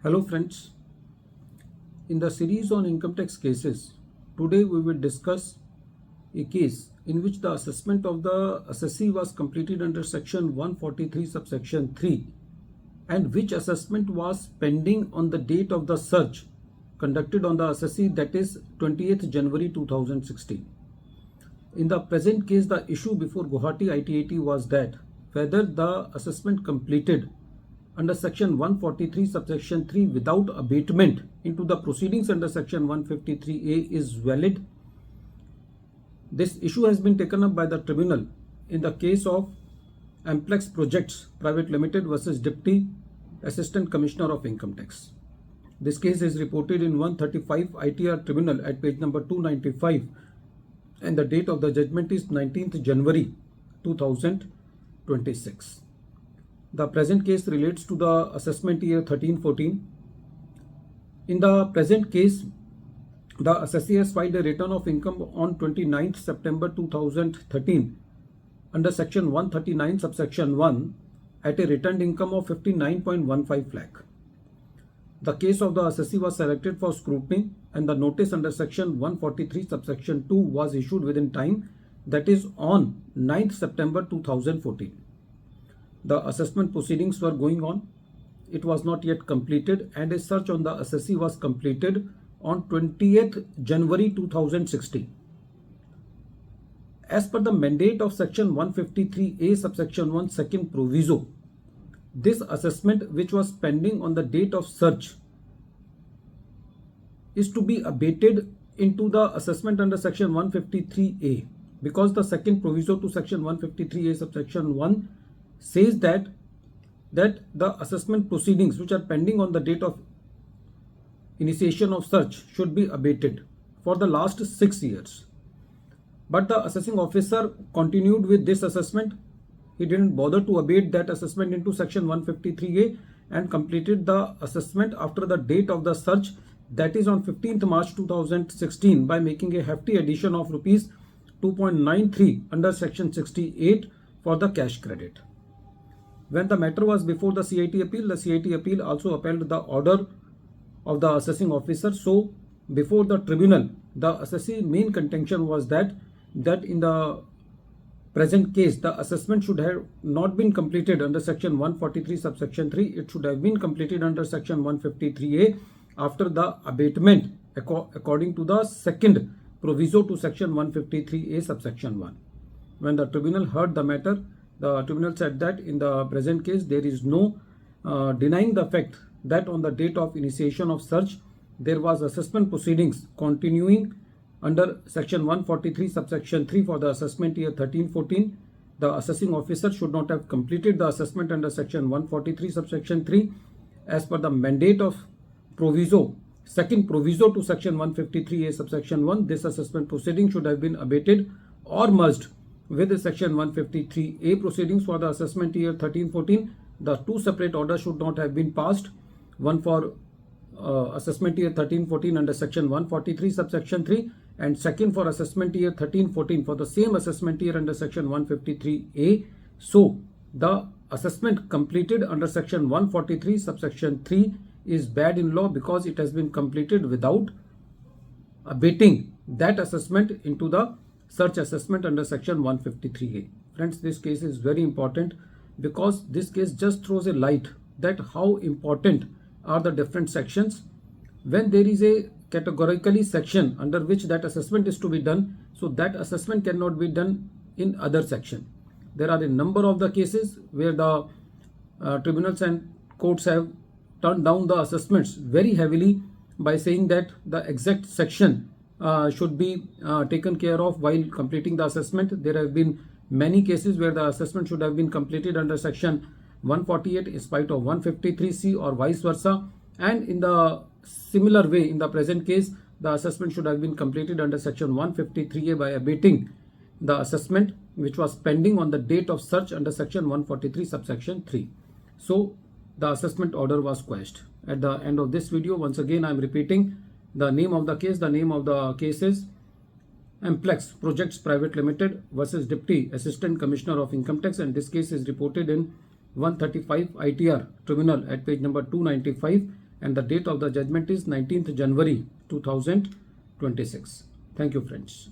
Hello friends, in the series on income tax cases, today we will discuss a case in which the assessment of the assessee was completed under section 143 subsection 3 and which assessment was pending on the date of the search conducted on the assessee, that is 28th January 2016. In the present case, the issue before Guwahati ITAT was that whether the assessment completed under section 143 subsection 3 without abatement into the proceedings under section 153A is valid. This issue has been taken up by the tribunal in the case of Amplex Projects Private Limited versus Deputy Assistant Commissioner of Income Tax. This case is reported in 135 ITR Tribunal at page number 295 and the date of the judgment is 19th January 2026. The present case relates to the assessment year 13-14. In the present case, the assessee has filed a return of income on 29th September 2013 under section 139 subsection 1 at a returned income of 59.15 lakh. The case of the assessee was selected for scrutiny and the notice under section 143 subsection 2 was issued within time, that is on 9th September 2014. The assessment proceedings were going on. It was not yet completed and a search on the assessee was completed on 20th January 2016. As per the mandate of section 153A subsection 1 second proviso, this assessment which was pending on the date of search is to be abated into the assessment under section 153A because the second proviso to section 153A subsection 1 says that the assessment proceedings which are pending on the date of initiation of search should be abated for the last 6 years. But the assessing officer continued with this assessment. He didn't bother to abate that assessment into section 153A and completed the assessment after the date of the search, that is on 15th March 2016, by making a hefty addition of rupees 2.93 under section 68 for the cash credit. When the matter was before the CIT appeal, the CIT appeal also upheld the order of the assessing officer. So before the tribunal, the assessee main contention was that in the present case, the assessment should have not been completed under section 143 subsection 3. It should have been completed under section 153A after the abatement according to the second proviso to section 153A subsection 1. When the tribunal heard the matter, the tribunal said that in the present case there is no denying the fact that on the date of initiation of search there was assessment proceedings continuing under section 143 subsection 3 for the assessment year 13-14. The assessing officer should not have completed the assessment under section 143 subsection 3 as per the mandate of proviso, second proviso to section 153A subsection 1. This assessment proceeding should have been abated or merged with the section 153A proceedings for the assessment year 13-14. The two separate orders should not have been passed, one for assessment year 13-14 under section 143 subsection 3 and second for assessment year 13-14 for the same assessment year under section 153A. So the assessment completed under section 143 subsection 3 is bad in law because it has been completed without abating that assessment into the search assessment under section 153A. Friends, this case is very important because this case just throws a light that how important are the different sections. When there is a categorically section under which that assessment is to be done, so that assessment cannot be done in other section. There are a number of the cases where the tribunals and courts have turned down the assessments very heavily by saying that the exact section should be taken care of while completing the assessment. There have been many cases where the assessment should have been completed under section 148 in spite of 153C or vice versa, and in the similar way in the present case the assessment should have been completed under section 153A by abating the assessment which was pending on the date of search under section 143 subsection 3. So the assessment order was quashed. At the end of this video, once again I am repeating the name of the case. The name of the case is Amplex Projects Private Limited versus Deputy Assistant Commissioner of Income Tax, and this case is reported in 135 ITR Tribunal at page number 295 and the date of the judgment is 19th January 2026. Thank you, friends.